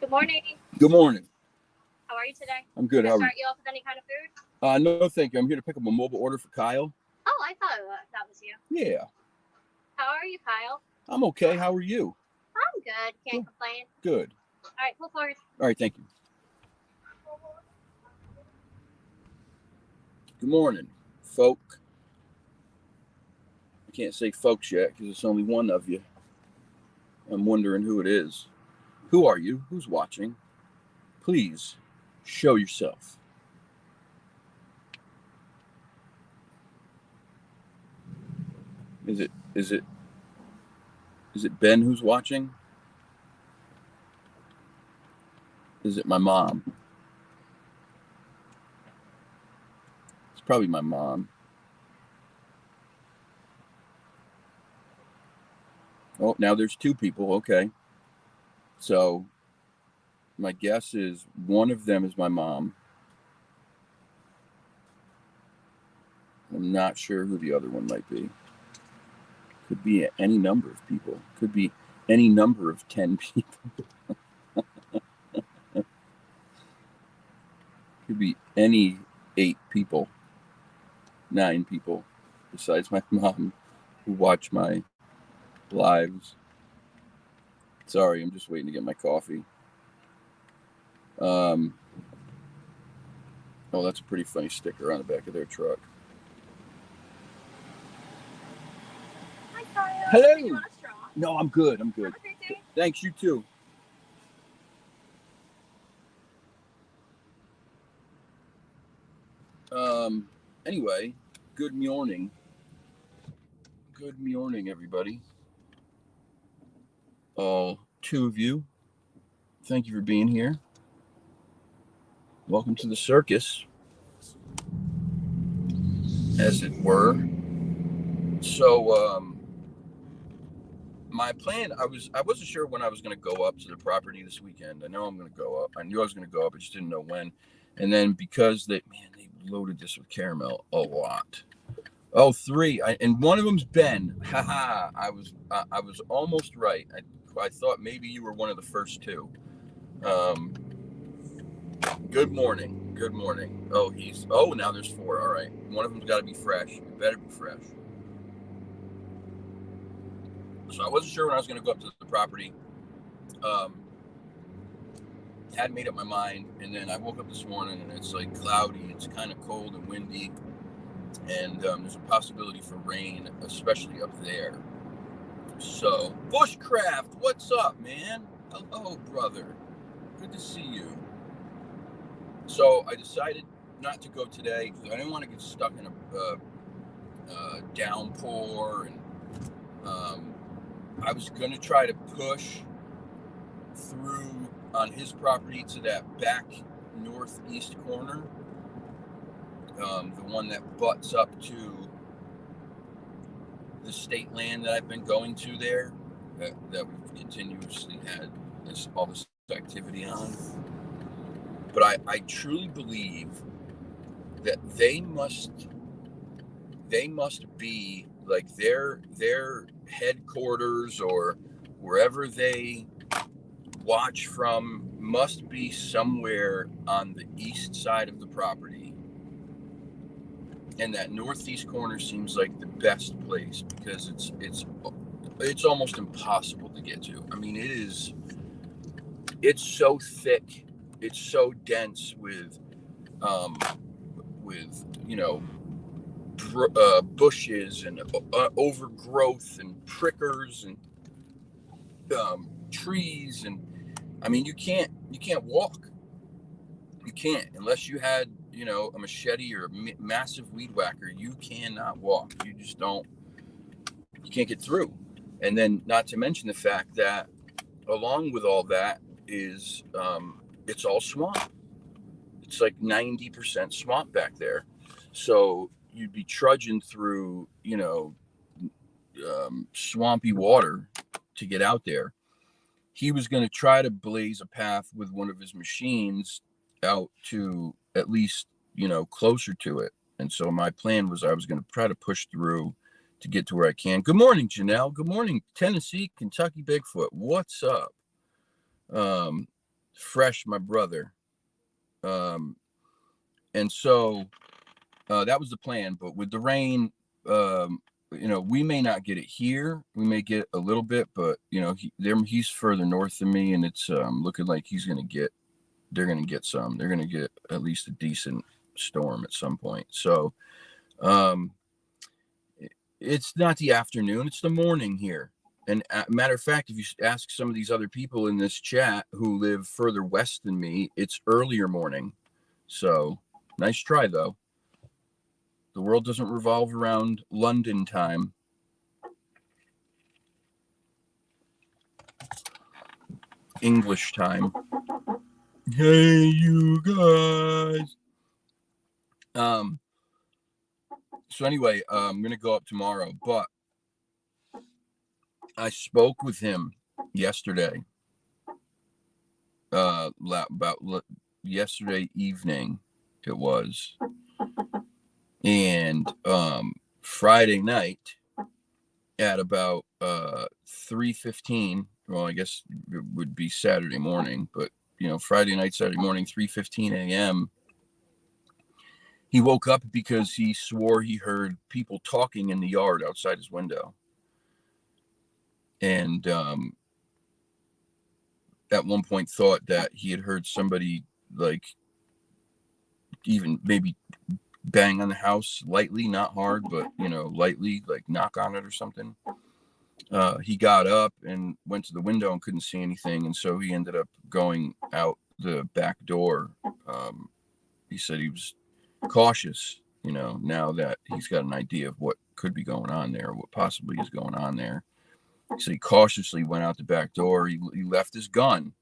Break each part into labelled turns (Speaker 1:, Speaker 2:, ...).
Speaker 1: Good morning.
Speaker 2: Good morning.
Speaker 1: How are you today?
Speaker 2: I'm good.
Speaker 1: Can I
Speaker 2: How are
Speaker 1: start
Speaker 2: you?
Speaker 1: you off with any kind of food?
Speaker 2: No, thank you. I'm here to pick up a mobile order for Kyle.
Speaker 1: Oh, I thought that was you.
Speaker 2: Yeah,
Speaker 1: How are you, Kyle?
Speaker 2: I'm okay. How are you?
Speaker 1: I'm good. Can't complain.
Speaker 2: Good.
Speaker 1: All right, pull forward.
Speaker 2: All right, thank you. Good morning, folk. I can't say folks yet because it's only one of you. I'm wondering who it is. Who are you? Who's watching? Please show yourself. Is it Ben who's watching? Is it my mom? It's probably my mom. Oh, now there's two people. Okay. So my guess is one of them is my mom. I'm not sure who the other one might be. Could be any number of people. Could be any number of 10 people. Could be any 8 people, 9 people, besides my mom, who watch my lives. Sorry, I'm just waiting to get my coffee. Oh, that's a pretty funny sticker on the back of their truck.
Speaker 1: Hi, Kyle.
Speaker 2: Hello.
Speaker 1: Do you want a straw?
Speaker 2: No, I'm good. I'm good.
Speaker 1: Have a great day.
Speaker 2: Thanks, you too. Anyway, good morning. Good morning, everybody. All 2 of you. Thank you for being here. Welcome to the circus, as it were. So, my plan, I wasn't sure when I was going to go up to the property this weekend. I know I'm going to go up. I knew I was going to go up. I just didn't know when. And then because they loaded this with caramel a lot. Oh, 3. And one of them's Ben. Haha. I was almost right. I thought maybe you were one of the first 2. Good morning. Good morning. Oh, now there's 4. All right. One of them's got to be fresh. It better be fresh. So I wasn't sure when I was going to go up to the property. Hadn't made up my mind, and then I woke up this morning and it's like cloudy. It's kind of cold and windy, and there's a possibility for rain, especially up there. So, Bushcraft, what's up, man? Hello, brother. Good to see you. So I decided not to go today because I didn't want to get stuck in a downpour, and I was going to try to push through on his property to that back northeast corner, the one that butts up to the state land that I've been going to there, that we've continuously had all this activity on. But I truly believe that they must be like their headquarters, or wherever they watch from, must be somewhere on the east side of the property. And that northeast corner seems like the best place because it's almost impossible to get to. I mean, it's so thick, it's so dense with bushes and overgrowth and prickers and trees, and I mean you can't walk. You can't unless you had a machete or a massive weed whacker. You cannot walk. You just don't. You can't get through. And then, not to mention the fact that along with all that is it's all swamp. It's like 90% swamp back there. So you'd be trudging through, swampy water to get out there. He was going to try to blaze a path with one of his machines out to at least, closer to it. And so my plan was I was going to try to push through to get to where I can. Good morning, Janelle. Good morning, Tennessee, Kentucky Bigfoot. What's up? Fresh, my brother. And so that was the plan. But with the rain, we may not get it here. We may get a little bit, but he's further north than me, and it's looking like they're going to get some. They're going to get at least a decent storm at some point. So it's not the afternoon, it's the morning here. And matter of fact, if you ask some of these other people in this chat who live further west than me, it's earlier morning. So nice try, though. The world doesn't revolve around London time. English time. Hey, you guys. So anyway, I'm going to go up tomorrow, but I spoke with him yesterday, about yesterday evening it was, and Friday night at about 3:15. Well, I guess it would be Saturday morning, but Friday night, Saturday morning, 3:15 a.m. He woke up because he swore he heard people talking in the yard outside his window. And at one point thought that he had heard somebody like even maybe bang on the house lightly, not hard, but lightly, like knock on it or something. He got up and went to the window and couldn't see anything, and so he ended up going out the back door. He said he was cautious, now that he's got an idea of what could be going on there, what possibly is going on there. So he cautiously went out the back door. He left his gun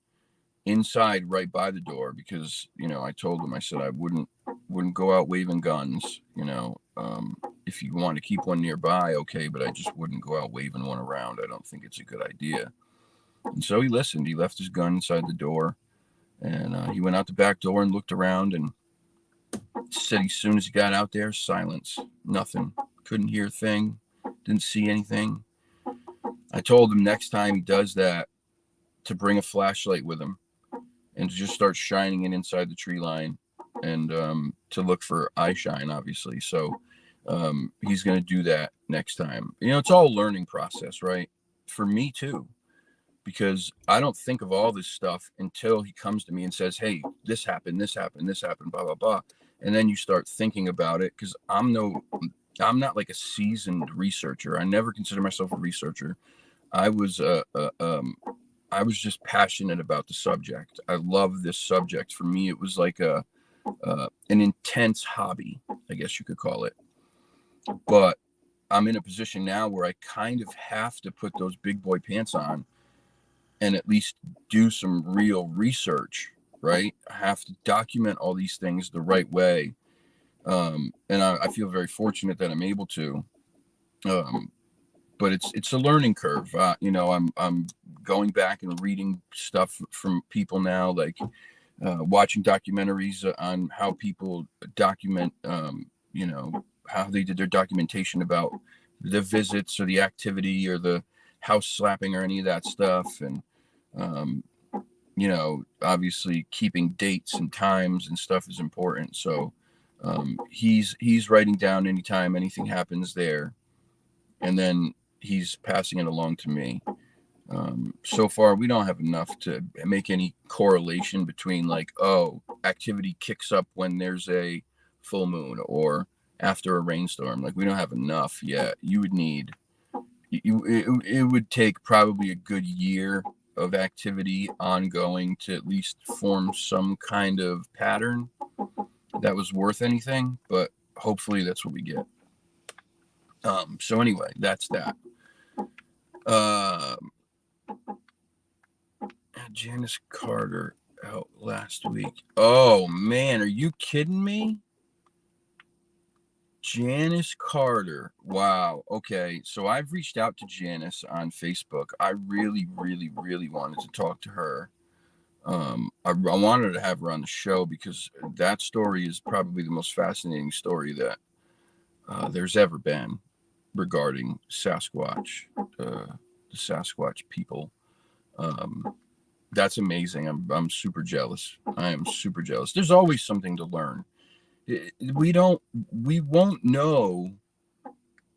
Speaker 2: inside right by the door because, I told him, I said, I wouldn't go out waving guns, if you want to keep one nearby, okay, but I just wouldn't go out waving one around. I don't think it's a good idea. And so he listened. He left his gun inside the door, and he went out the back door and looked around and said as soon as he got out there, silence, nothing, couldn't hear a thing, didn't see anything. I told him next time he does that to bring a flashlight with him and to just start shining it inside the tree line and to look for eye shine, obviously. So he's going to do that next time. It's all a learning process, right? For me too, because I don't think of all this stuff until he comes to me and says, hey, this happened, blah, blah, blah. And then you start thinking about it, because I'm not like a seasoned researcher. I never consider myself a researcher. I was just passionate about the subject. I love this subject. For me, it was like an intense hobby, I guess you could call it. But I'm in a position now where I kind of have to put those big boy pants on and at least do some real research, right? I have to document all these things the right way. And I feel very fortunate that I'm able to. But it's a learning curve. I'm going back and reading stuff from people now, like watching documentaries on how people document, how they did their documentation about the visits or the activity or the house slapping or any of that stuff. And, obviously keeping dates and times and stuff is important. So he's writing down anytime anything happens there. And then he's passing it along to me. So far, we don't have enough to make any correlation between activity kicks up when there's a full moon or after a rainstorm. Like, we don't have enough yet. You would need, it would take probably a good year of activity ongoing to at least form some kind of pattern that was worth anything. But hopefully that's what we get. So anyway, that's that. Janice Carter out last week. Oh man, are you kidding me? Janice Carter. Wow. Okay. So I've reached out to Janice on Facebook. I really, really, really wanted to talk to her. I wanted to have her on the show because that story is probably the most fascinating story that there's ever been regarding Sasquatch, the Sasquatch people. That's amazing. I'm super jealous. I am super jealous. There's always something to learn. We won't know.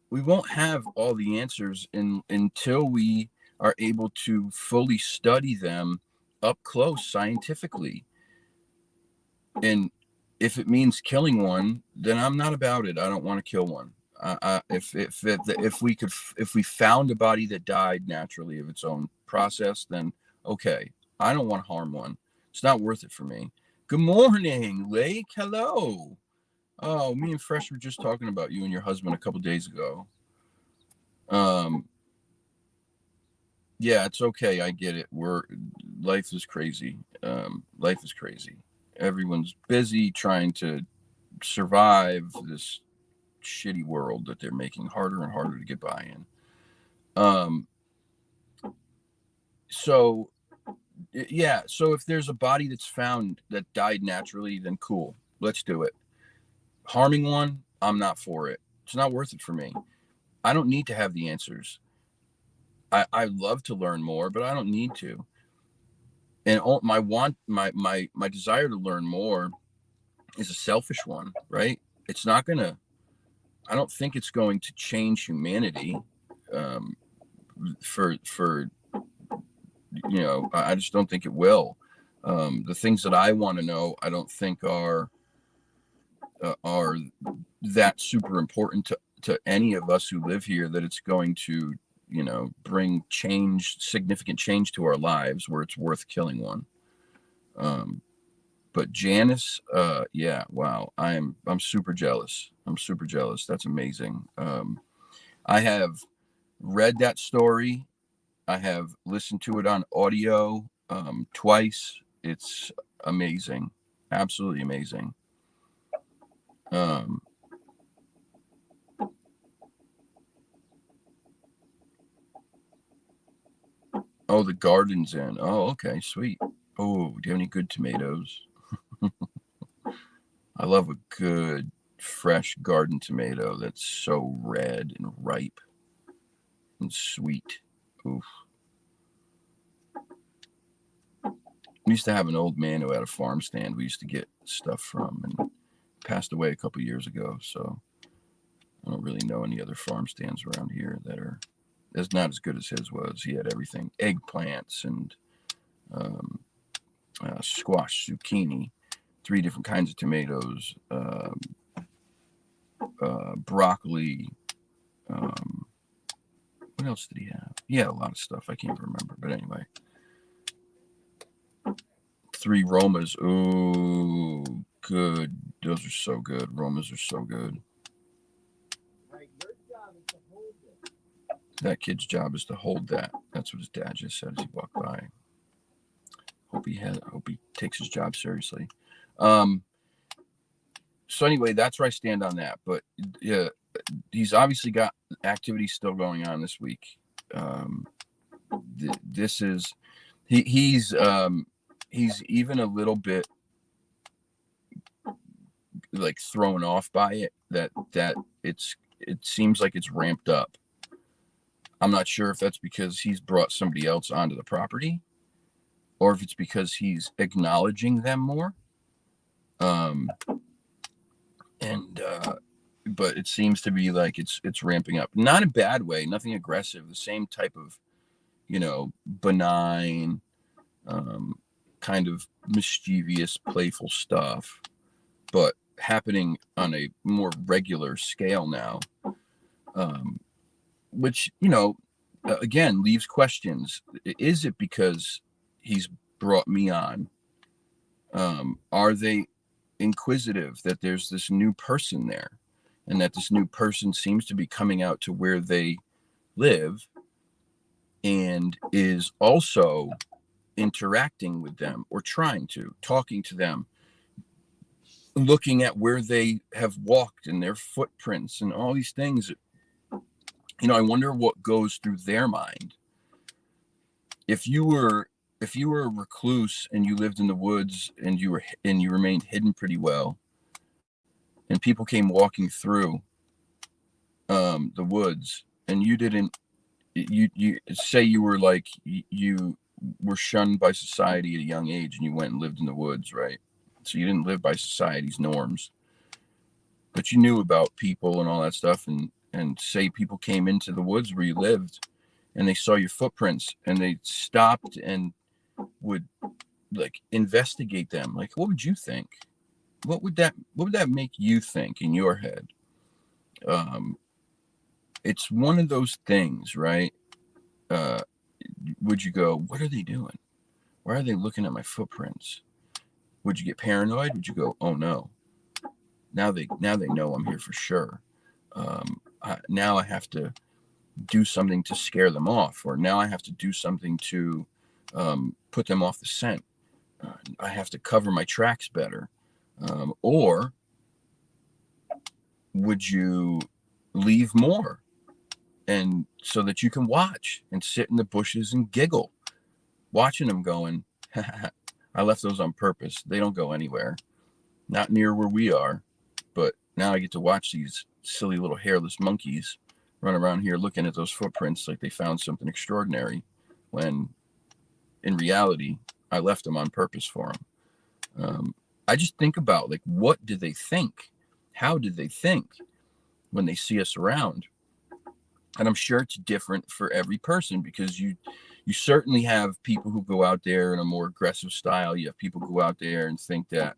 Speaker 2: We won't have all the answers until we are able to fully study them up close scientifically. And if it means killing one, then I'm not about it. I don't want to kill one. If we found a body that died naturally of its own process, then okay. I don't want to harm one. It's not worth it for me. Good morning, Lake. Hello. Oh, me and Fresh were just talking about you and your husband a couple days ago. Yeah, it's okay. I get it. Life is crazy. Life is crazy. Everyone's busy trying to survive this shitty world that they're making harder and harder to get by in. So yeah, so if there's a body that's found that died naturally, then cool, let's do it. Harming one, I'm not for it. It's not worth it for me. I don't need to have the answers. I love to learn more, but I don't need to. And my desire to learn more is a selfish one, right? It's not gonna. I don't think it's going to change humanity. For I just don't think it will. The things that I want to know, I don't think are that super important to any of us who live here, that it's going to bring significant change to our lives where it's worth killing one. But Janice, yeah, wow, I'm super jealous. I'm super jealous. That's amazing. I have read that story. I have listened to it on audio twice. It's amazing. Absolutely amazing. Oh, the garden's in. Oh, okay, sweet. Oh, do you have any good tomatoes? I love a good fresh garden tomato that's so red and ripe and sweet. Oof. We used to have an old man who had a farm stand we used to get stuff from, and passed away a couple years ago. So I don't really know any other farm stands around here that are not as good as his was. He had everything: eggplants and squash, zucchini, 3 different kinds of tomatoes, broccoli. What else did he have? He had a lot of stuff. I can't remember. But anyway, 3 Romas. Oh, good. Those are so good. Romas are so good. That kid's job is to hold that. That's what his dad just said as he walked by. Hope he takes his job seriously. So anyway, that's where I stand on that. But yeah, he's obviously got activities still going on this week. This is he's even a little bit like thrown off by it, that it seems like it's ramped up. I'm not sure if that's because he's brought somebody else onto the property, or if it's because he's acknowledging them more. But it seems to be like it's ramping up, not in a bad way, nothing aggressive, the same type of, benign, kind of mischievous, playful stuff, but happening on a more regular scale now. Which, again, leaves questions. Is it because he's brought me on? Are they inquisitive that there's this new person there, and that this new person seems to be coming out to where they live and is also interacting with them, or talking to them, looking at where they have walked and their footprints and all these things? I wonder what goes through their mind. If you were a recluse and you lived in the woods and you remained hidden pretty well, and people came walking through the woods, and you say you were like, you were shunned by society at a young age and you went and lived in the woods, right? So you didn't live by society's norms, but you knew about people and all that stuff. And say people came into the woods where you lived and they saw your footprints and they stopped and would like investigate them. Like, what would you think? What would that make you think in your head? It's one of those things, right? Would you go, what are they doing? Why are they looking at my footprints? Would you get paranoid? Would you go, oh no, now they know I'm here for sure. Now I have to do something to scare them off, or now I have to do something to put them off the scent. I have to cover my tracks better. Or would you leave more, and so that you can watch and sit in the bushes and giggle, watching them going, I left those on purpose. They don't go anywhere, not near where we are. But now I get to watch these silly little hairless monkeys run around here looking at those footprints like they found something extraordinary, when in reality, I left them on purpose for them. I just think about, like, what did they think? How did they think when they see us around? And I'm sure it's different for every person, because you certainly have people who go out there in a more aggressive style. You have people who go out there and think that,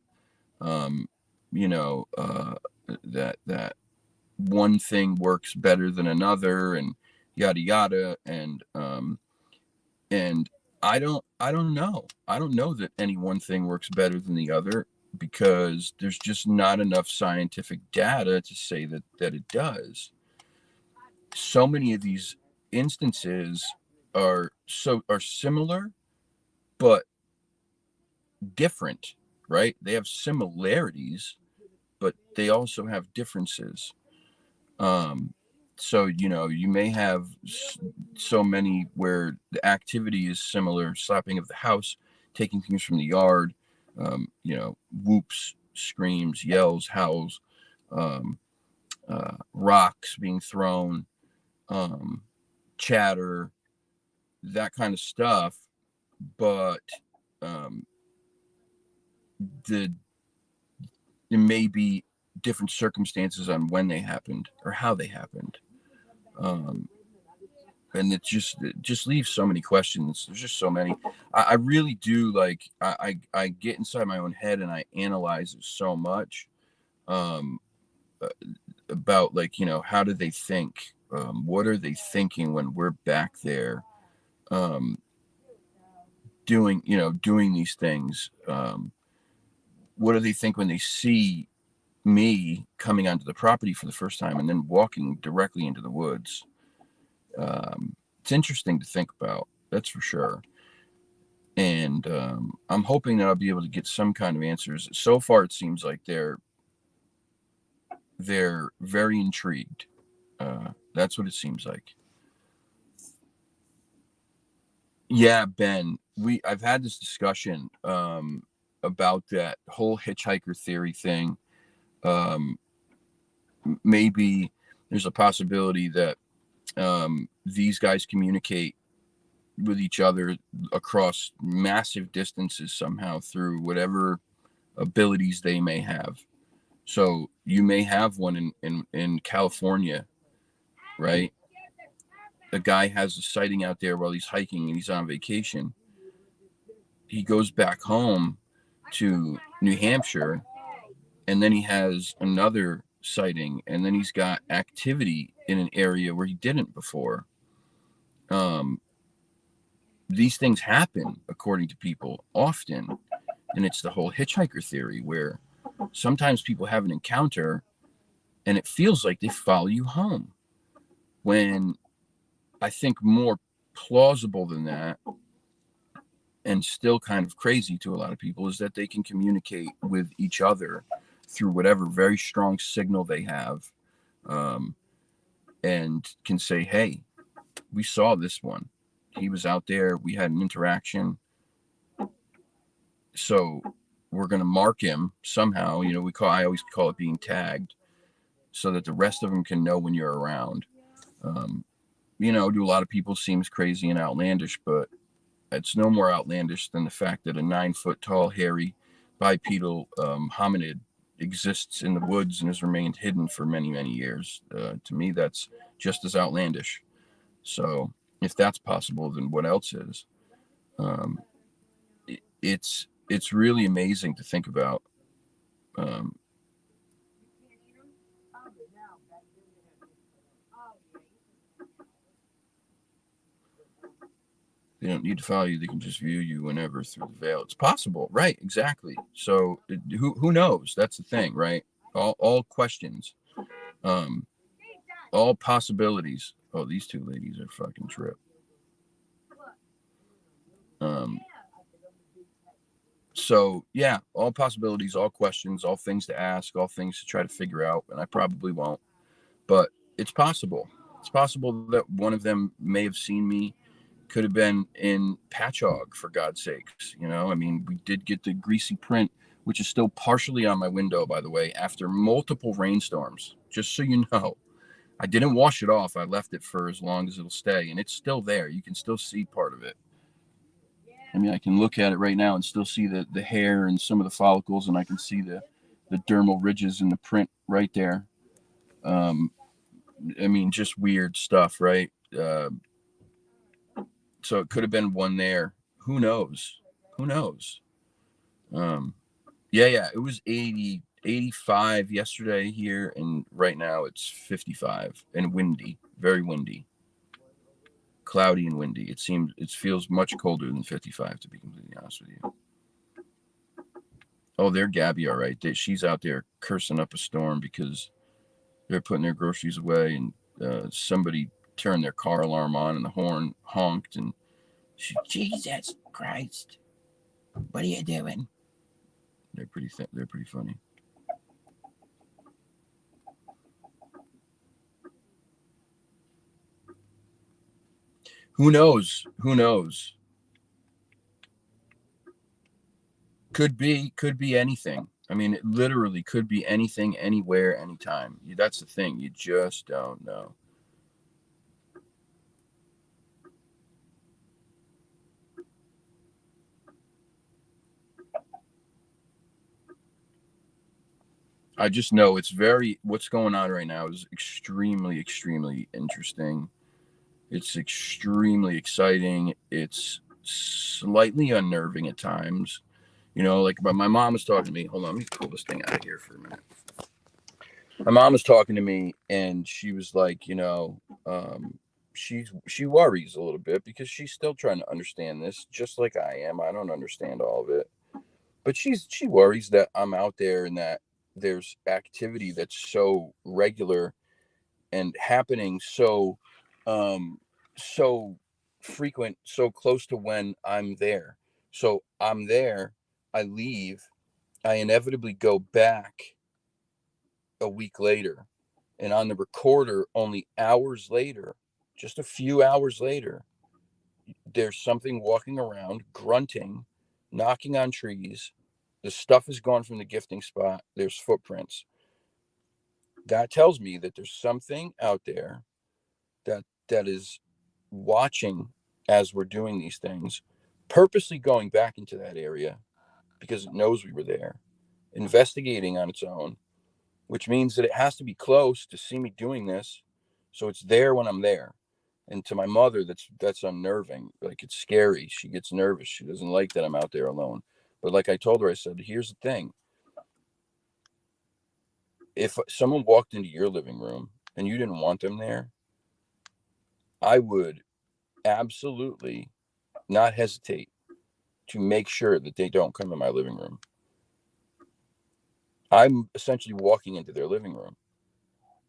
Speaker 2: that one thing works better than another, and yada yada. And I don't know. I don't know that any one thing works better than the other, because there's just not enough scientific data to say that it does. So many of these instances are similar but different, right? They have similarities, but they also have differences. So, you may have so many where the activity is similar: slapping of the house, taking things from the yard, whoops, screams, yells, howls, rocks being thrown, chatter, that kind of stuff. But it may be different circumstances on when they happened or how they happened. And it just leaves so many questions. There's just so many. I really do, like, I get inside my own head and I analyze it so much, about, like, how do they think? What are they thinking when we're back there, doing these things? What do they think when they see me coming onto the property for the first time and then walking directly into the woods? It's interesting to think about, that's for sure. And I'm hoping that I'll be able to get some kind of answers. So far, it seems like they're very intrigued. That's what it seems like. Yeah, Ben, I've had this discussion about that whole hitchhiker theory thing. Maybe there's a possibility that these guys communicate with each other across massive distances somehow through whatever abilities they may have. So you may have one in California, right? A guy has a sighting out there while he's hiking and he's on vacation. He goes back home to New Hampshire, and then he has another sighting, and then he's got activity in an area where he didn't before. These things happen, according to people, often. And it's the whole hitchhiker theory, where sometimes people have an encounter and it feels like they follow you home, when I think more plausible than that, and still kind of crazy to a lot of people, is that they can communicate with each other through whatever very strong signal they have, and can say, hey, we saw this one. He was out there. We had an interaction. So we're going to mark him somehow. I always call it being tagged, so that the rest of them can know when you're around. To a lot of people seems crazy and outlandish, but It's no more outlandish than the fact that a 9-foot tall, hairy, bipedal hominid exists in the woods and has remained hidden for many, many years. To me, that's just as outlandish. So if that's possible, then what else is? Um, it's really amazing to think about. Um, they don't need to follow you; they can just view you whenever through the veil. It's possible, right? Exactly. So who knows? That's the thing, right? All questions, um, all possibilities. Oh, these two ladies are fucking trip. Um, so yeah, all possibilities, all questions, all things to ask, all things to try to figure out, and I probably won't, but it's possible. It's possible that one of them may have seen me, could have been in Patchogue, for God's sakes. I mean, we did get the greasy print, which is still partially on my window, by the way, after multiple rainstorms, just so you know. I didn't wash it off. I left it for as long as it'll stay, and it's still there. You can still see part of it. I mean, I can look at it right now and still see the hair and some of the follicles, and I can see the dermal ridges in the print right there. Um, I mean, just weird stuff, right? So it could have been one there. Who knows? Who knows? Yeah. It was 80, 85 yesterday here, and right now it's 55 and windy, very windy, cloudy and windy. It feels much colder than 55, to be completely honest with you. Oh, they're Gabby, all right. She's out there cursing up a storm because they're putting their groceries away, and somebody turned their car alarm on, and the horn honked, and Jesus Christ, what are you doing? They're pretty funny. Who knows? Could be anything. I mean, it literally could be anything, anywhere, anytime. That's the thing. You just don't know. I just know what's going on right now is extremely, extremely interesting. It's extremely exciting. It's slightly unnerving at times. But my mom was talking to me. Hold on, let me pull this thing out of here for a minute. My mom was talking to me, and she was like, she worries a little bit because she's still trying to understand this, just like I am. I don't understand all of it, but she worries that I'm out there and that there's activity that's so regular and happening so frequent, so close to when I'm there. So I'm there, I leave, I inevitably go back a week later, and on the recorder only hours later, just a few hours later, there's something walking around grunting, knocking on trees. The stuff is gone from the gifting spot. There's footprints. That tells me that there's something out there that is watching as we're doing these things, purposely going back into that area because it knows we were there, investigating on its own, which means that it has to be close to see me doing this, so it's there when I'm there. And to my mother, that's unnerving. Like, it's scary. She gets nervous. She doesn't like that I'm out there alone. But like I told her, I said, here's the thing. If someone walked into your living room and you didn't want them there, I would absolutely not hesitate to make sure that they don't come in my living room. I'm essentially walking into their living room.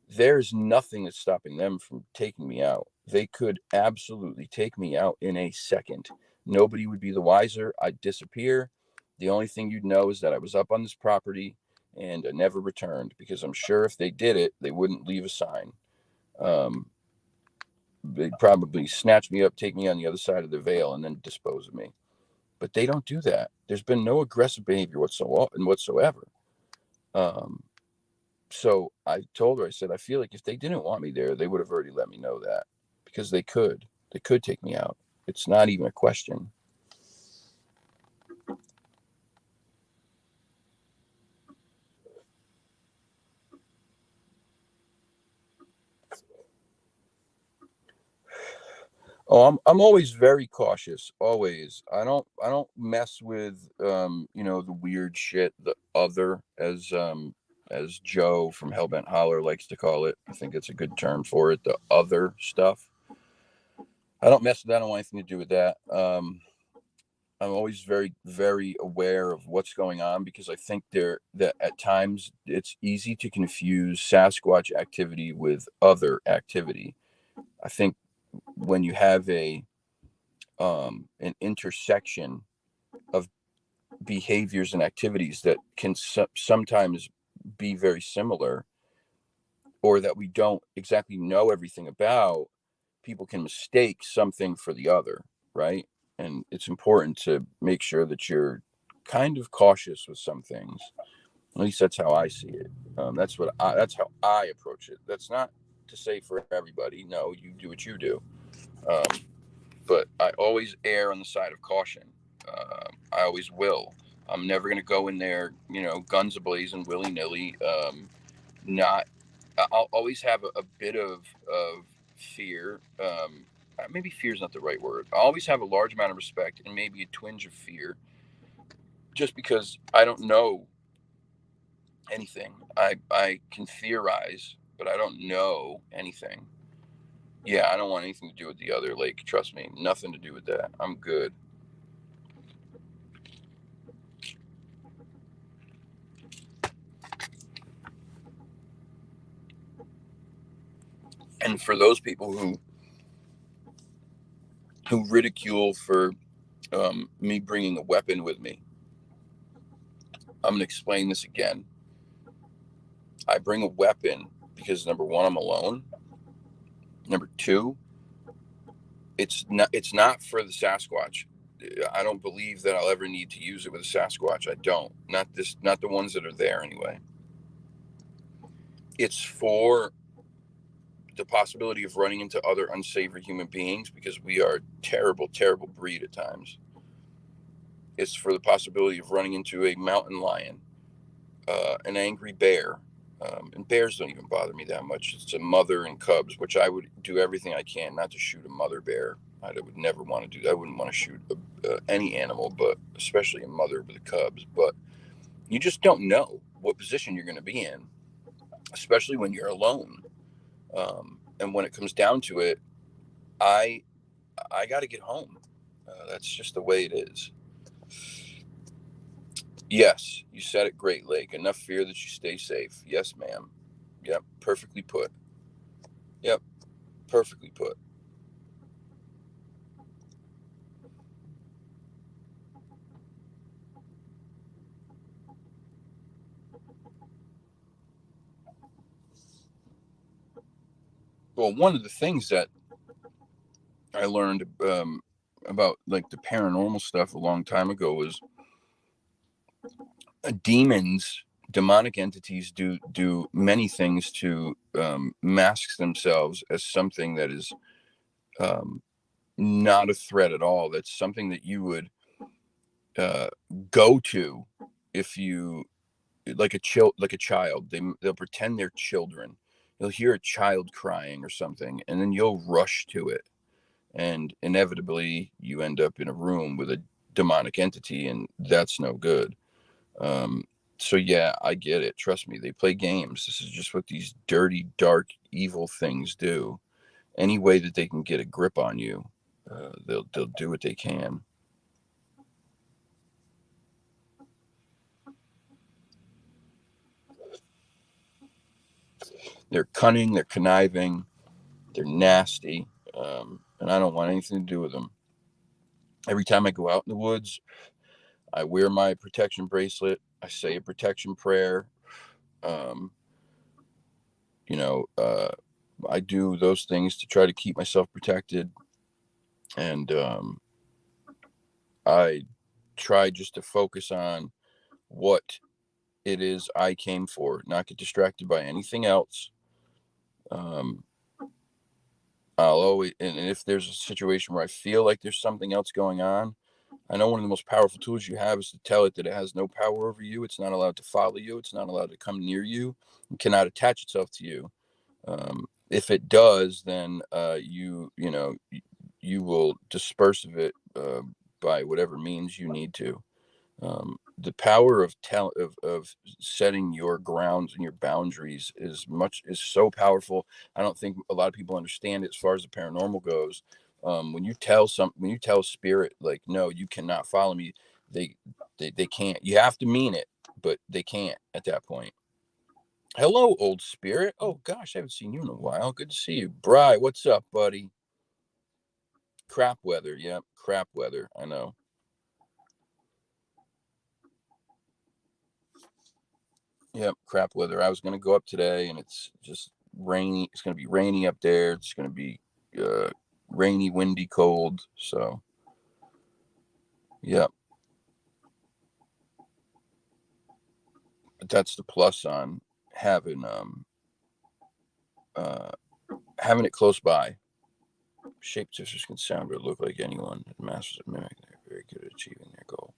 Speaker 2: There's nothing that's stopping them from taking me out. They could absolutely take me out in a second. Nobody would be the wiser. I'd disappear. The only thing you'd know is that I was up on this property and I never returned, because I'm sure if they did it, they wouldn't leave a sign. They'd probably snatch me up, take me on the other side of the veil, and then dispose of me. But they don't do that. There's been no aggressive behavior whatsoever. So I told her, I said, I feel like if they didn't want me there, they would have already let me know that, because they could take me out. It's not even a question. Oh, I'm always very cautious. Always. I don't mess with the weird shit, the other, as Joe from Hellbent Holler likes to call it. I think it's a good term for it, the other stuff. I don't mess with that. I don't want anything to do with that. I'm always very, very aware of what's going on because I think that at times it's easy to confuse Sasquatch activity with other activity. I think when you have an intersection of behaviors and activities that can sometimes be very similar, or that we don't exactly know everything about, people can mistake something for the other, right? And it's important to make sure that you're kind of cautious with some things. At least that's how I see it. That's how I approach it. That's not to say for everybody. No, you do what you do. Um, but I always err on the side of caution. I always will. I'm never going to go in there, guns ablazing, willy nilly. Not. I'll always have a bit of fear. Maybe fear is not the right word. I always have a large amount of respect and maybe a twinge of fear, just because I don't know anything. I can theorize, but I don't know anything. Yeah, I don't want anything to do with the other lake. Trust me, nothing to do with that. I'm good. And for those people who ridicule for me bringing a weapon with me, I'm gonna explain this again. I bring a weapon because number one, I'm alone. Number two, it's not for the Sasquatch. I don't believe that I'll ever need to use it with a Sasquatch. I don't. Not the ones that are there anyway. It's for the possibility of running into other unsavory human beings because we are a terrible, terrible breed at times. It's for the possibility of running into a mountain lion, an angry bear. And bears don't even bother me that much. It's a mother and cubs, which I would do everything I can not to shoot a mother bear. I would never want to do that. I wouldn't want to shoot any animal, but especially a mother with the cubs. But you just don't know what position you're going to be in, especially when you're alone. And when it comes down to it, I I got to get home. That's just the way it is. Yes, you said it, Great Lake. Enough fear that you stay safe. Yes, ma'am. Yep, perfectly put. Yep, perfectly put. Well, one of the things that I learned about like the paranormal stuff a long time ago was demons, demonic entities do many things to mask themselves as something that is um, not a threat at all. That's something that you would uh, go to if you like a child. They'll pretend they're children. You'll hear a child crying or something, and then you'll rush to it, and inevitably you end up in a room with a demonic entity, and that's no good. Um, so yeah, I get it. Trust me, they play games. This is just what these dirty, dark, evil things do. Any way that they can get a grip on you, they'll do what they can. They're cunning, they're conniving, they're nasty, and I don't want anything to do with them. Every time I go out in the woods, I wear my protection bracelet. I say a protection prayer. Um, you know, I do those things to try to keep myself protected, and I try just to focus on what it is I came for, not get distracted by anything else. Um, I'll always, and if there's a situation where I feel like there's something else going on, I know one of the most powerful tools you have is to tell it that it has no power over you. It's not allowed to follow you. It's not allowed to come near you. It cannot attach itself to you. If it does, then will disperse of it by whatever means you need to. The power of setting your grounds and your boundaries is so powerful. I don't think a lot of people understand it as far as the paranormal goes. When you tell spirit, like, no, you cannot follow me, they can't. You have to mean it, but they can't at that point. Hello, old spirit. Oh gosh, I haven't seen you in a while. Good to see you. Bri, what's up, buddy? Crap weather. Yep, crap weather. I know. Yep, crap weather. I was going to go up today, and it's just rainy. It's going to be rainy up there. It's going to be rainy, windy, cold. So, yep. But that's the plus on having having it close by. Shapeshifters can sound or look like anyone. Masters of Mimic, they're very good at achieving their goal.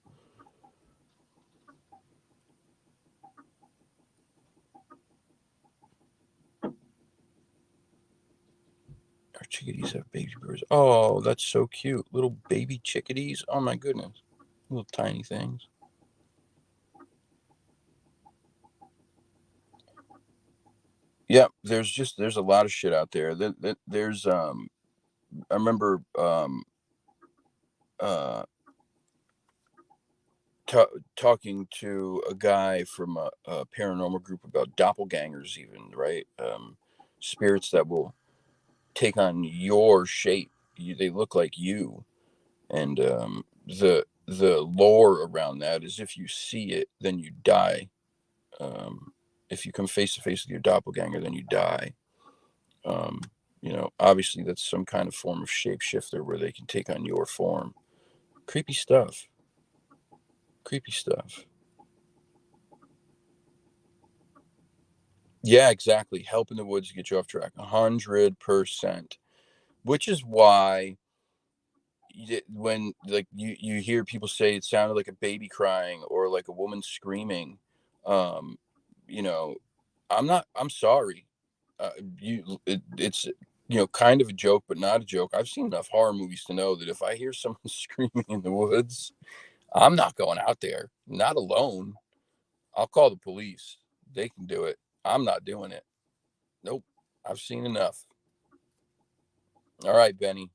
Speaker 2: Our chickadees have baby birds. Oh, that's so cute. Little baby chickadees. Oh my goodness. Little tiny things. Yeah, there's a lot of shit out there. There's I remember talking to a guy from a paranormal group about doppelgangers, even, right? Spirits that will take on your shape. They look like you, and the lore around that is if you see it, then you die. If you come face to face with your doppelganger, then you die. Obviously that's some kind of form of shapeshifter where they can take on your form. Creepy stuff. Creepy stuff. Yeah, exactly. Help in the woods to get you off track. 100%. Which is why when like you hear people say it sounded like a baby crying or like a woman screaming, um, you know, I'm sorry. It's kind of a joke, but not a joke. I've seen enough horror movies to know that if I hear someone screaming in the woods, I'm not going out there, not alone. I'll call the police. They can do it. I'm not doing it. Nope. I've seen enough. All right, Benny.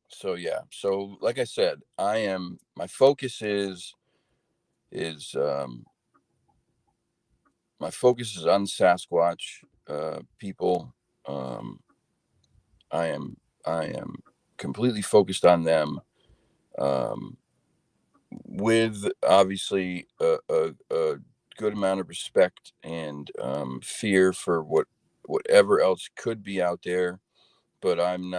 Speaker 2: So yeah. So like I said, my focus is my focus is on Sasquatch people. Um, I am I am completely focused on them. Um, with obviously a good amount of respect and fear for whatever else could be out there, but I am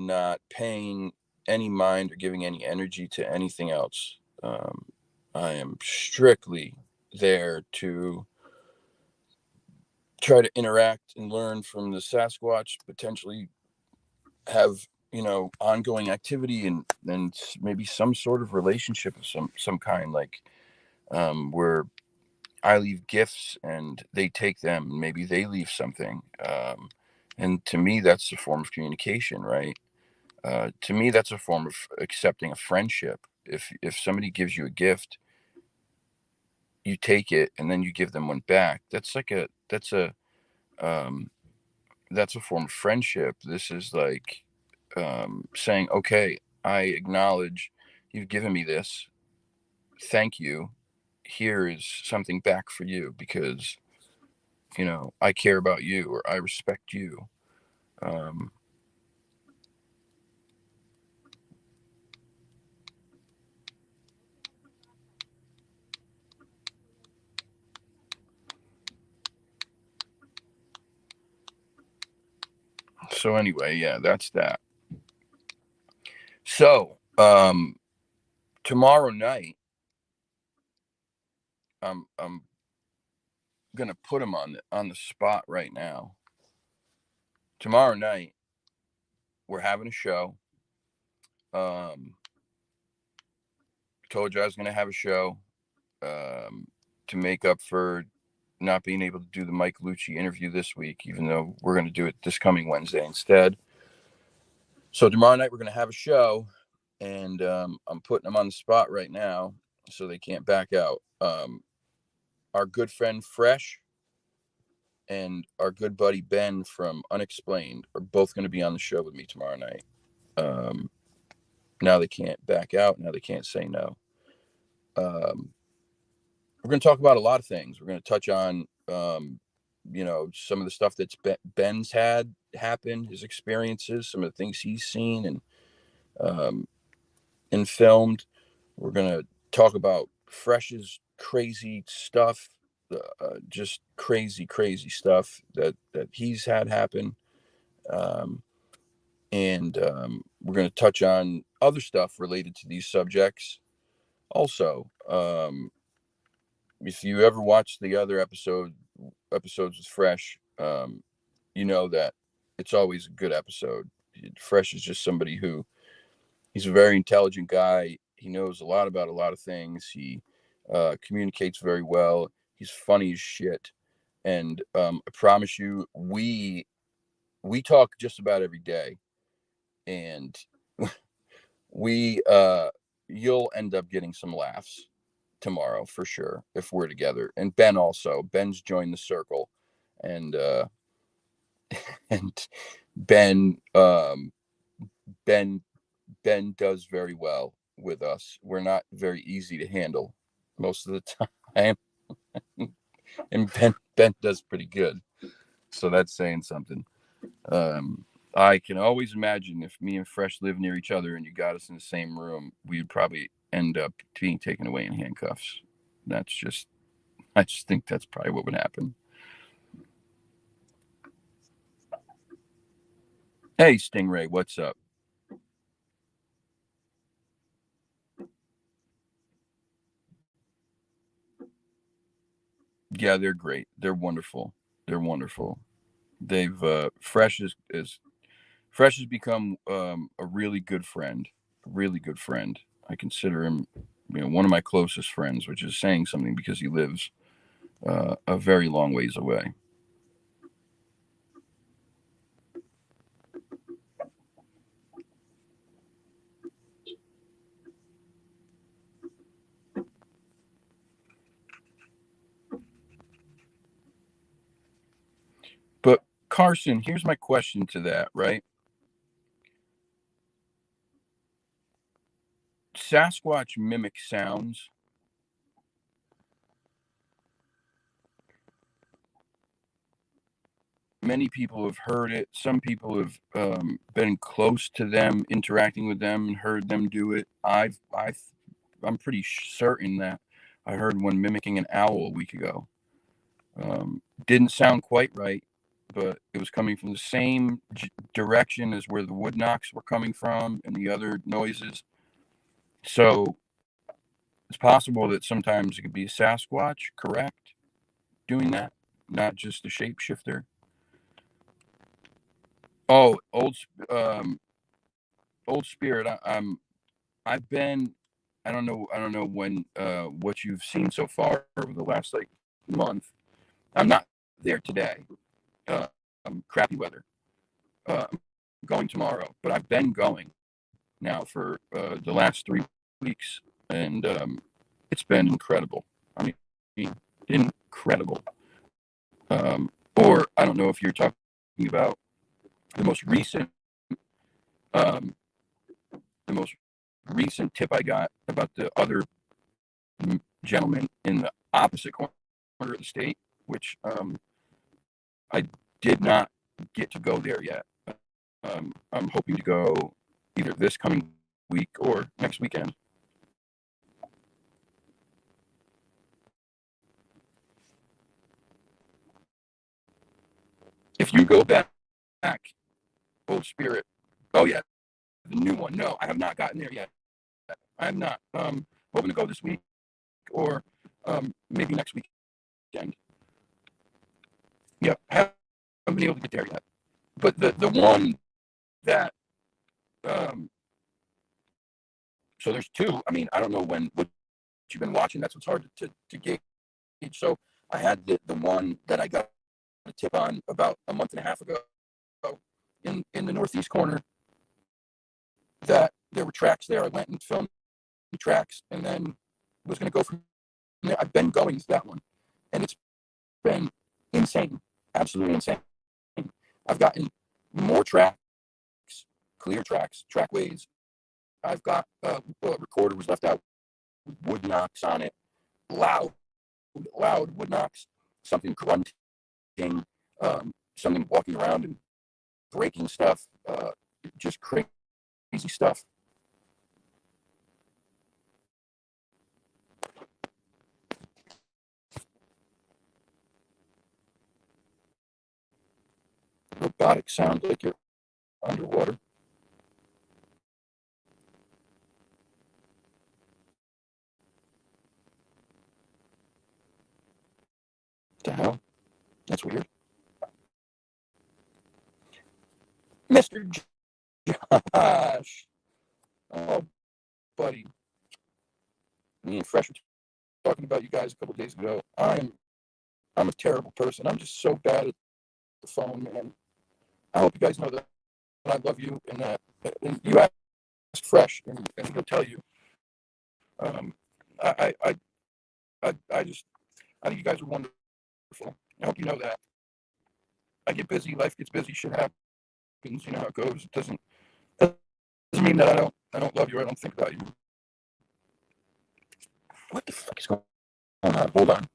Speaker 2: not paying any mind or giving any energy to anything else. I am strictly there to try to interact and learn from the Sasquatch, potentially have ongoing activity and maybe some sort of relationship of some kind, like where I leave gifts and they take them, and maybe they leave something, and to me that's a form of communication, right? To me that's a form of accepting a friendship. If somebody gives you a gift, you take it and then you give them one back. Um, that's a form of friendship. This is like saying, okay, I acknowledge you've given me this. Thank you. Here is something back for you because, I care about you or I respect you. Um, so anyway, yeah, that's that. So, tomorrow night, I'm gonna put him on the spot right now. tomorrow night we're having a show. Told you I was going to have a show to make up for not being able to do the Mike Lucci interview this week, even though we're going to do it this coming Wednesday instead. So tomorrow night we're going to have a show, and I'm putting them on the spot right now so they can't back out. Our good friend Fresh and our good buddy Ben from Unexplained are both going to be on the show with me tomorrow night. Now they can't back out. Now they can't say no. We're going to talk about a lot of things. We're going to touch on, some of the stuff that's Ben's had happen, his experiences, some of the things he's seen and filmed. We're going to talk about Fresh's crazy stuff, just crazy stuff that he's had happen. And we're going to touch on other stuff related to these subjects. Also, if you ever watched the other episodes with Fresh, you know that it's always a good episode. Fresh is just somebody who, he's a very intelligent guy. He knows a lot about a lot of things. He communicates very well. He's funny as shit. And I promise you, we talk just about every day. And you'll end up getting some laughs tomorrow for sure if we're together. And Ben also. Ben's joined the circle. And and Ben does very well with us. We're not very easy to handle most of the time. And Ben does pretty good. So that's saying something. I can always imagine if me and Fresh lived near each other and you got us in the same room, we'd probably end up being taken away in handcuffs. I just think that's probably what would happen. Hey, Stingray, what's up? Yeah, they're great. They're wonderful. They've Fresh has become a really good friend. I consider him, one of my closest friends, which is saying something because he lives a very long ways away. But Carson, here's my question to that, right? Sasquatch mimic sounds. Many people have heard it. Some people have been close to them, interacting with them, and heard them do it. I'm pretty certain that I heard one mimicking an owl a week ago. Didn't sound quite right, but it was coming from the same direction as where the wood knocks were coming from and the other noises. So it's possible that sometimes it could be a Sasquatch, correct? Doing that, not just a shapeshifter. Oh, old spirit. I've been. I don't know when what you've seen so far over the last month. I'm not there today. Crappy weather. I'm going tomorrow, but I've been going now for the last 3 weeks, and it's been incredible. I mean, incredible. Or I don't know if you're talking about the most recent tip I got about the other gentleman in the opposite corner of the state, which I did not get to go there yet. I'm hoping to go either this coming week or next weekend. If you go back, Old Spirit. Oh yeah, the new one. No, I have not gotten there yet. I am not. Hoping to go this week or maybe next weekend. Yeah, I haven't been able to get there yet. but the one that so there's two. I mean, I don't know what you've been watching. That's what's hard to gauge. So I had the one that I got a tip on about a month and a half ago in the northeast corner, that there were tracks there. I went and filmed the tracks and then was going to go from there. I've been going to that one, and it's been insane, absolutely insane. I've gotten more tracks, clear tracks, trackways. I've got a recorder was left out with wood knocks on it, loud wood knocks, something grunting, something walking around and breaking stuff, just crazy stuff. Robotic sound like you're underwater. What the hell? That's weird. Mr. Josh. Oh, buddy. Me and Fresh were talking about you guys a couple days ago. I'm a terrible person. I'm just so bad at the phone, man. I hope you guys know that I love you and that and you ask Fresh and he'll tell you. Um, I, I, I just, I think you guys are wonderful. I hope you know that. I get busy, life gets busy, shit happens. You know how it goes. It doesn't mean that I don't love you. Or I don't think about you. What the fuck is going on? Hold on.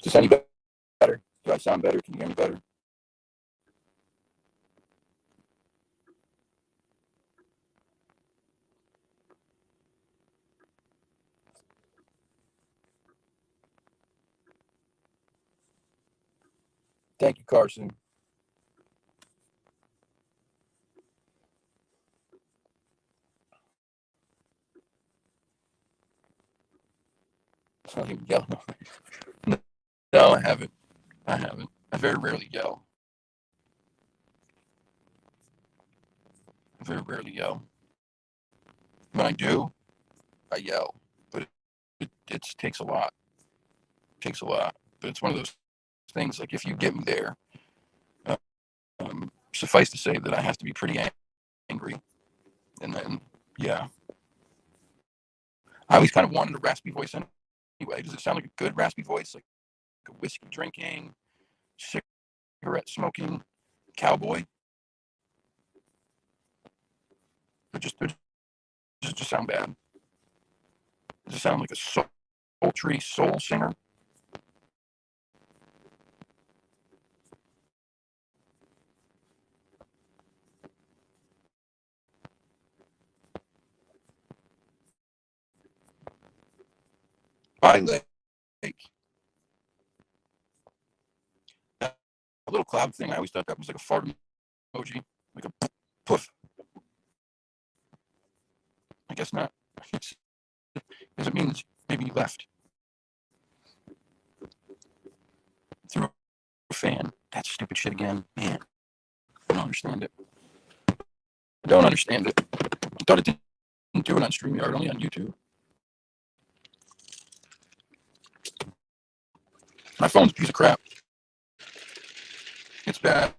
Speaker 2: Is this any better? Do I sound better? Can you hear me better? Thank you, Carson. I don't even yell. No, I haven't. I haven't. I very rarely yell. I very rarely yell. When I do, I yell. But it takes a lot. It takes a lot. But it's one of those things, like if you get me there, suffice to say that I have to be pretty angry. And then, yeah. I always kind of wanted a raspy voice anyway. Does it sound like a good raspy voice? Like a whiskey drinking, cigarette smoking cowboy? Does it just sound bad? Does it sound like a sultry soul singer? I like that little cloud thing. I always thought that was like a fart emoji, like a poof. I guess not. Because it means maybe you left through a fan. That's stupid shit again. Man, I don't understand it. I don't understand it. I thought it didn't do it on StreamYard, only on YouTube. My phone's a piece of crap. It's bad.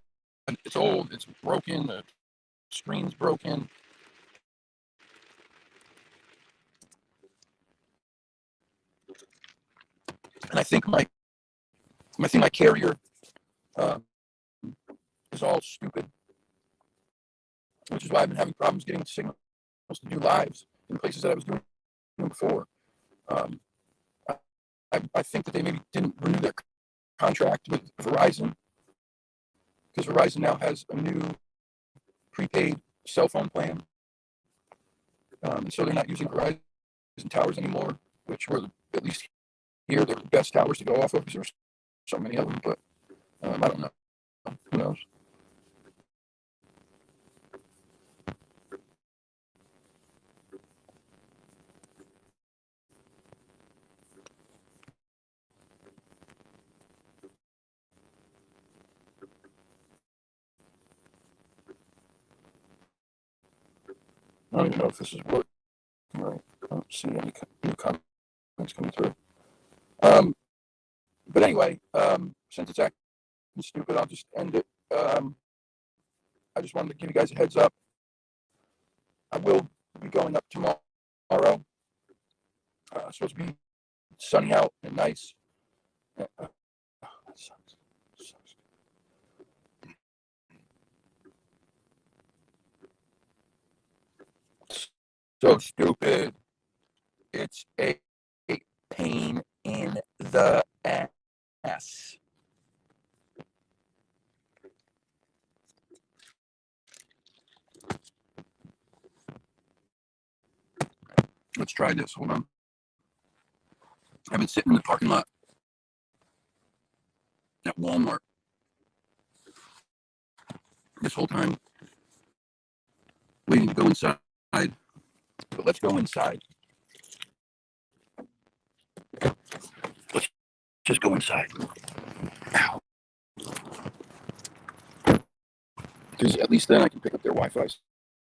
Speaker 2: It's old. It's broken. The screen's broken. And I think my carrier is all stupid, which is why I've been having problems getting signals to do lives in places that I was doing before. I think that they maybe didn't renew their contract with Verizon, because Verizon now has a new prepaid cell phone plan, and so they're not using Verizon towers anymore, which were, at least here, they're the best towers to go off of because there's so many of them. But I don't know. Who knows? I don't even know if this is working right. I don't see any new comments coming through. But anyway, since it's acting stupid, I'll just end it. I just wanted to give you guys a heads up. I will be going up tomorrow. It's supposed to be sunny out and nice. That sucks. So stupid. It's a pain in the ass. Let's try this. Hold on. I've been sitting in the parking lot at Walmart this whole time, waiting to go inside. But let's go inside. Let's just go inside. Ow. Because at least then I can pick up their Wi-Fi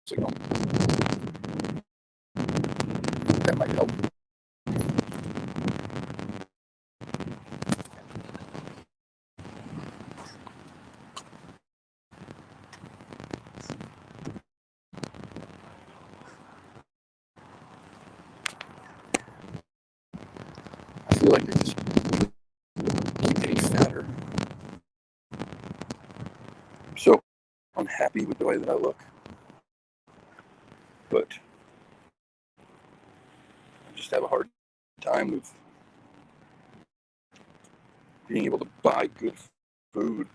Speaker 2: signal. That might help. I feel like they just keep getting fatter. So I'm happy with the way that I look. But I just have a hard time with being able to buy good food.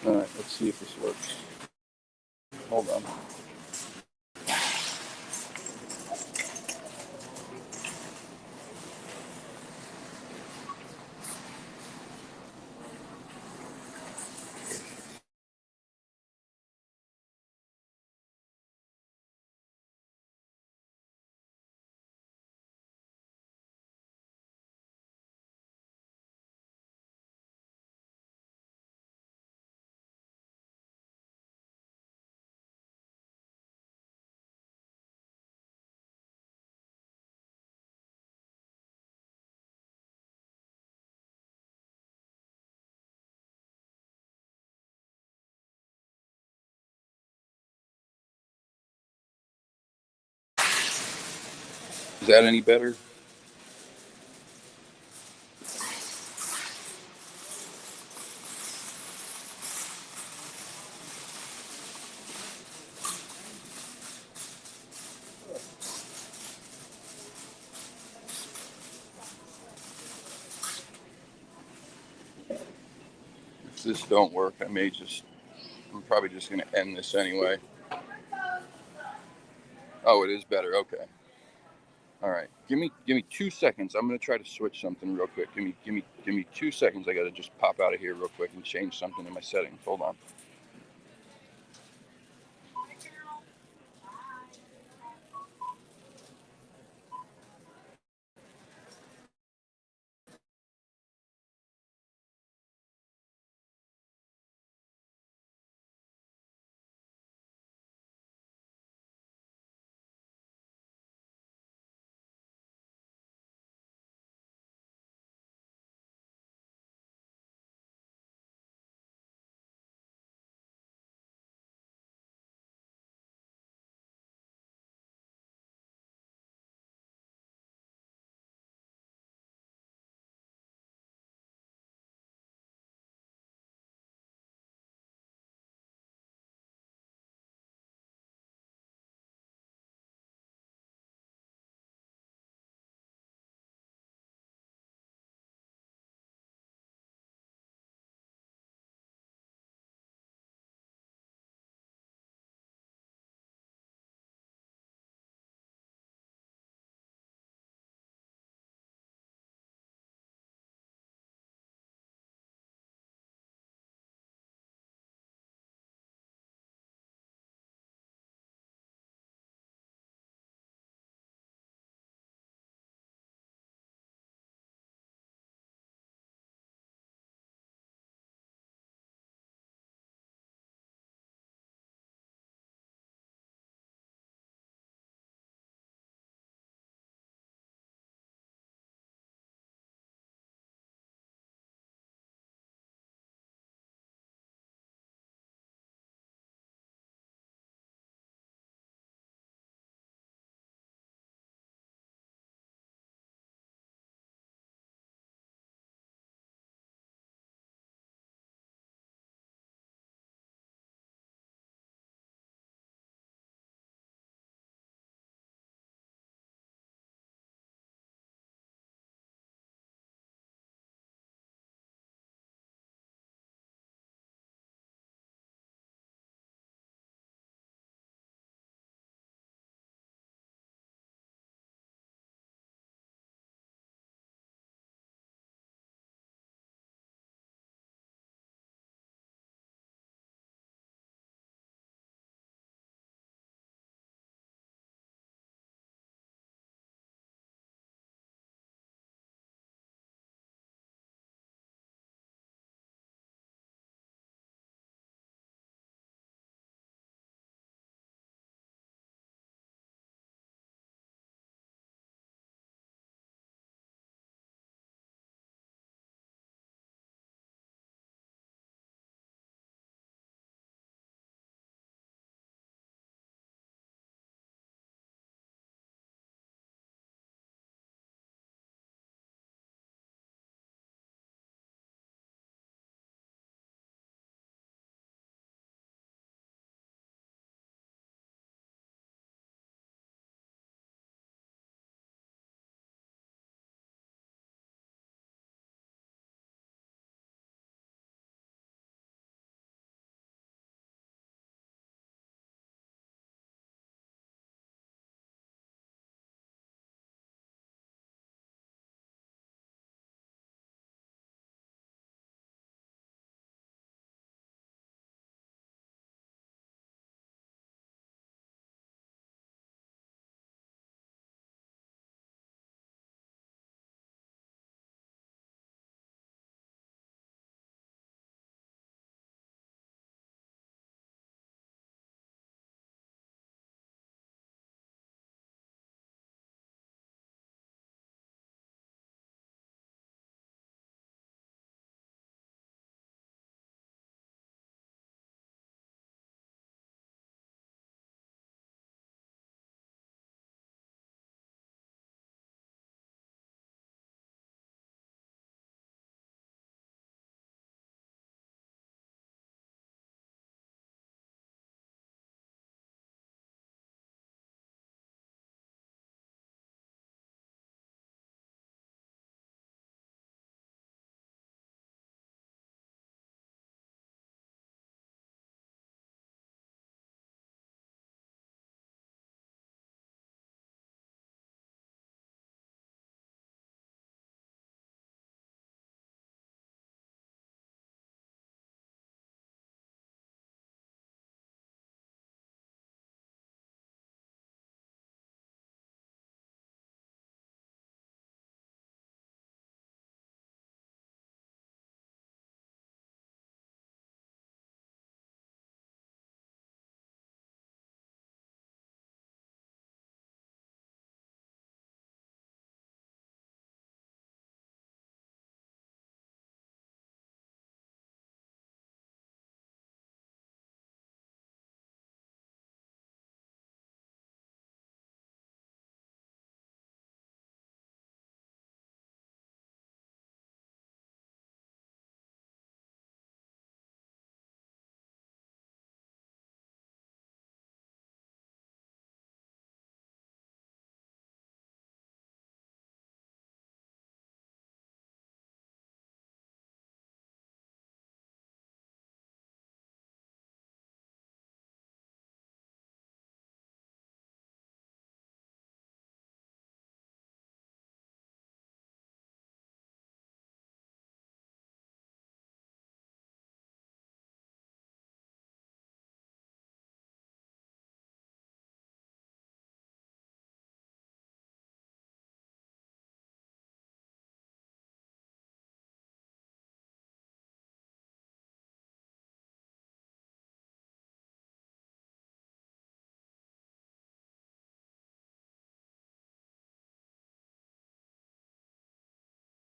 Speaker 2: All right, let's see if this works. Hold on. Is that any better? If this don't work, I'm probably just going to end this anyway. Oh, it is better. Okay. All right. Give me 2 seconds. I'm gonna try to switch something real quick. Give me 2 seconds. I gotta just pop out of here real quick and change something in my settings. Hold on.